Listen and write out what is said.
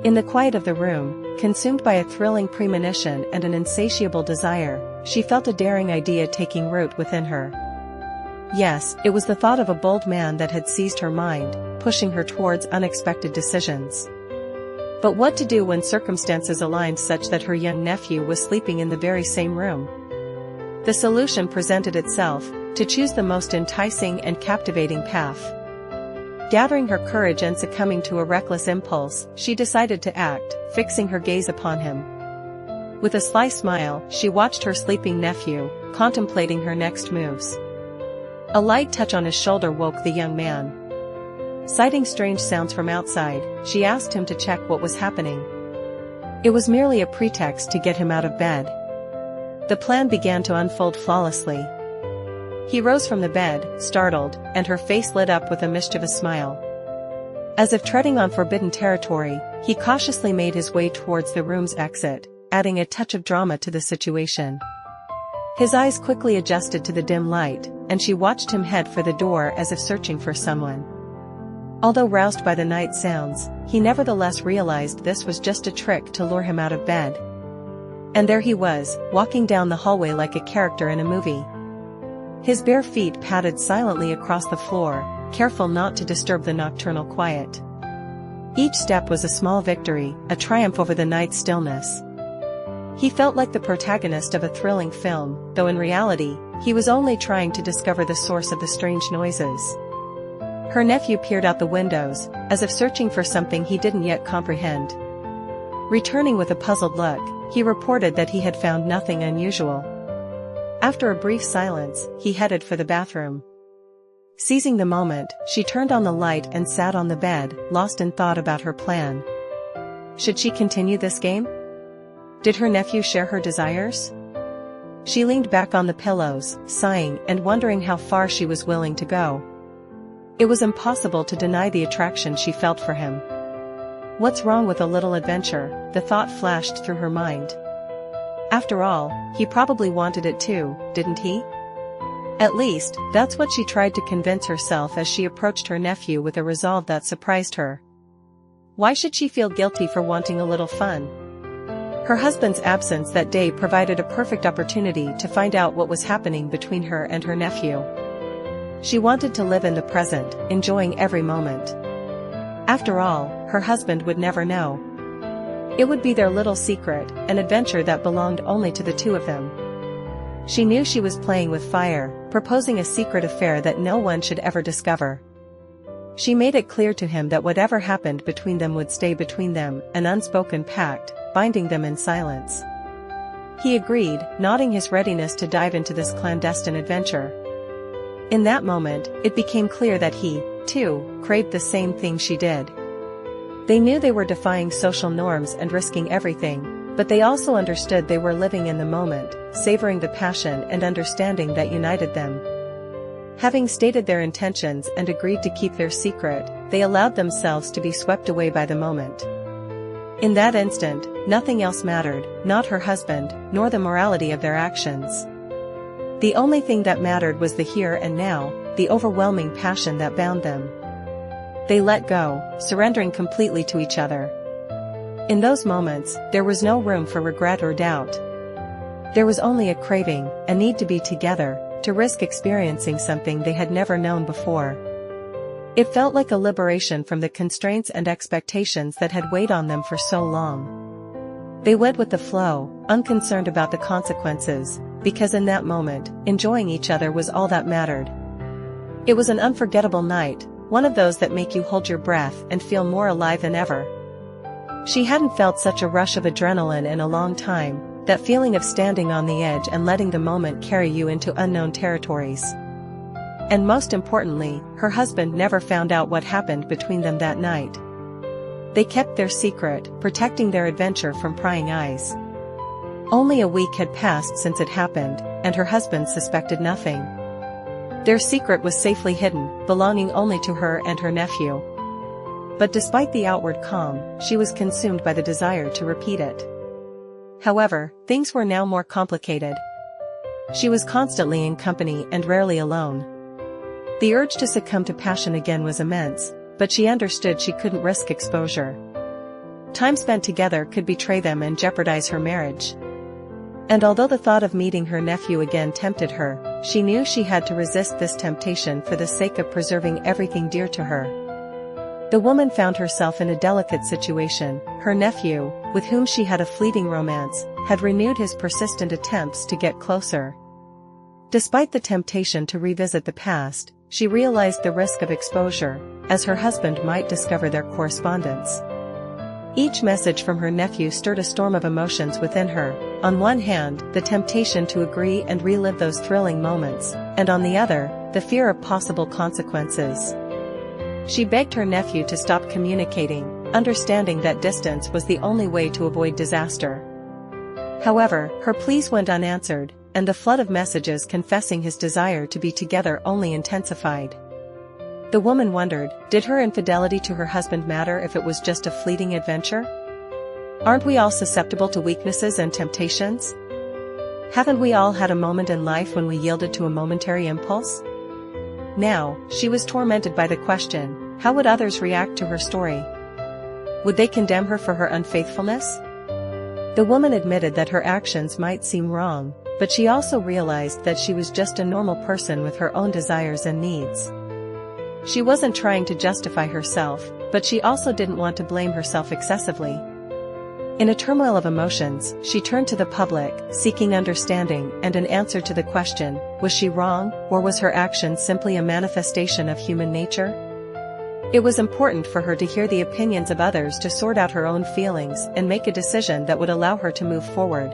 In the quiet of the room, consumed by a thrilling premonition and an insatiable desire, she felt a daring idea taking root within her. Yes, it was the thought of a bold man that had seized her mind, pushing her towards unexpected decisions. But what to do when circumstances aligned such that her young nephew was sleeping in the very same room? The solution presented itself: to choose the most enticing and captivating path. Gathering her courage and succumbing to a reckless impulse, she decided to act, fixing her gaze upon him. With a sly smile, she watched her sleeping nephew, contemplating her next moves. A light touch on his shoulder woke the young man. Citing strange sounds from outside, she asked him to check what was happening. It was merely a pretext to get him out of bed. The plan began to unfold flawlessly. He rose from the bed, startled, and her face lit up with a mischievous smile. As if treading on forbidden territory, he cautiously made his way towards the room's exit, adding a touch of drama to the situation. His eyes quickly adjusted to the dim light, and she watched him head for the door as if searching for someone. Although roused by the night sounds, he nevertheless realized this was just a trick to lure him out of bed. And there he was, walking down the hallway like a character in a movie. His bare feet padded silently across the floor, careful not to disturb the nocturnal quiet. Each step was a small victory, a triumph over the night's stillness. He felt like the protagonist of a thrilling film, though in reality, he was only trying to discover the source of the strange noises. Her nephew peered out the windows, as if searching for something he didn't yet comprehend. Returning with a puzzled look, he reported that he had found nothing unusual. After a brief silence, he headed for the bathroom. Seizing the moment, she turned on the light and sat on the bed, lost in thought about her plan. Should she continue this game? Did her nephew share her desires? She leaned back on the pillows, sighing and wondering how far she was willing to go. It was impossible to deny the attraction she felt for him. What's wrong with a little adventure? The thought flashed through her mind. After all, he probably wanted it too, didn't he? At least, that's what she tried to convince herself as she approached her nephew with a resolve that surprised her. Why should she feel guilty for wanting a little fun? Her husband's absence that day provided a perfect opportunity to find out what was happening between her and her nephew. She wanted to live in the present, enjoying every moment. After all, her husband would never know. It would be their little secret, an adventure that belonged only to the two of them. She knew she was playing with fire, proposing a secret affair that no one should ever discover. She made it clear to him that whatever happened between them would stay between them, an unspoken pact, binding them in silence. He agreed, nodding his readiness to dive into this clandestine adventure. In that moment, it became clear that he, too, craved the same thing she did. They knew they were defying social norms and risking everything, but they also understood they were living in the moment, savoring the passion and understanding that united them. Having stated their intentions and agreed to keep their secret, they allowed themselves to be swept away by the moment. In that instant, nothing else mattered, not her husband, nor the morality of their actions. The only thing that mattered was the here and now, the overwhelming passion that bound them. They let go, surrendering completely to each other. In those moments, there was no room for regret or doubt. There was only a craving, a need to be together, to risk experiencing something they had never known before. It felt like a liberation from the constraints and expectations that had weighed on them for so long. They went with the flow, unconcerned about the consequences, because in that moment, enjoying each other was all that mattered. It was an unforgettable night, one of those that make you hold your breath and feel more alive than ever. She hadn't felt such a rush of adrenaline in a long time, that feeling of standing on the edge and letting the moment carry you into unknown territories. And most importantly, her husband never found out what happened between them that night. They kept their secret, protecting their adventure from prying eyes. Only a week had passed since it happened, and her husband suspected nothing. Their secret was safely hidden, belonging only to her and her nephew. But despite the outward calm, she was consumed by the desire to repeat it. However, things were now more complicated. She was constantly in company and rarely alone. The urge to succumb to passion again was immense, but she understood she couldn't risk exposure. Time spent together could betray them and jeopardize her marriage. And although the thought of meeting her nephew again tempted her, she knew she had to resist this temptation for the sake of preserving everything dear to her. The woman found herself in a delicate situation. Her nephew, with whom she had a fleeting romance, had renewed his persistent attempts to get closer. Despite the temptation to revisit the past, she realized the risk of exposure, as her husband might discover their correspondence. Each message from her nephew stirred a storm of emotions within her. On one hand, the temptation to agree and relive those thrilling moments, and on the other, the fear of possible consequences. She begged her nephew to stop communicating, understanding that distance was the only way to avoid disaster. However, her pleas went unanswered, and the flood of messages confessing his desire to be together only intensified. The woman wondered, did her infidelity to her husband matter if it was just a fleeting adventure? Aren't we all susceptible to weaknesses and temptations? Haven't we all had a moment in life when we yielded to a momentary impulse? Now, she was tormented by the question, how would others react to her story? Would they condemn her for her unfaithfulness? The woman admitted that her actions might seem wrong, but she also realized that she was just a normal person with her own desires and needs. She wasn't trying to justify herself, but she also didn't want to blame herself excessively. In a turmoil of emotions, she turned to the public, seeking understanding and an answer to the question, was she wrong, or was her action simply a manifestation of human nature? It was important for her to hear the opinions of others to sort out her own feelings and make a decision that would allow her to move forward.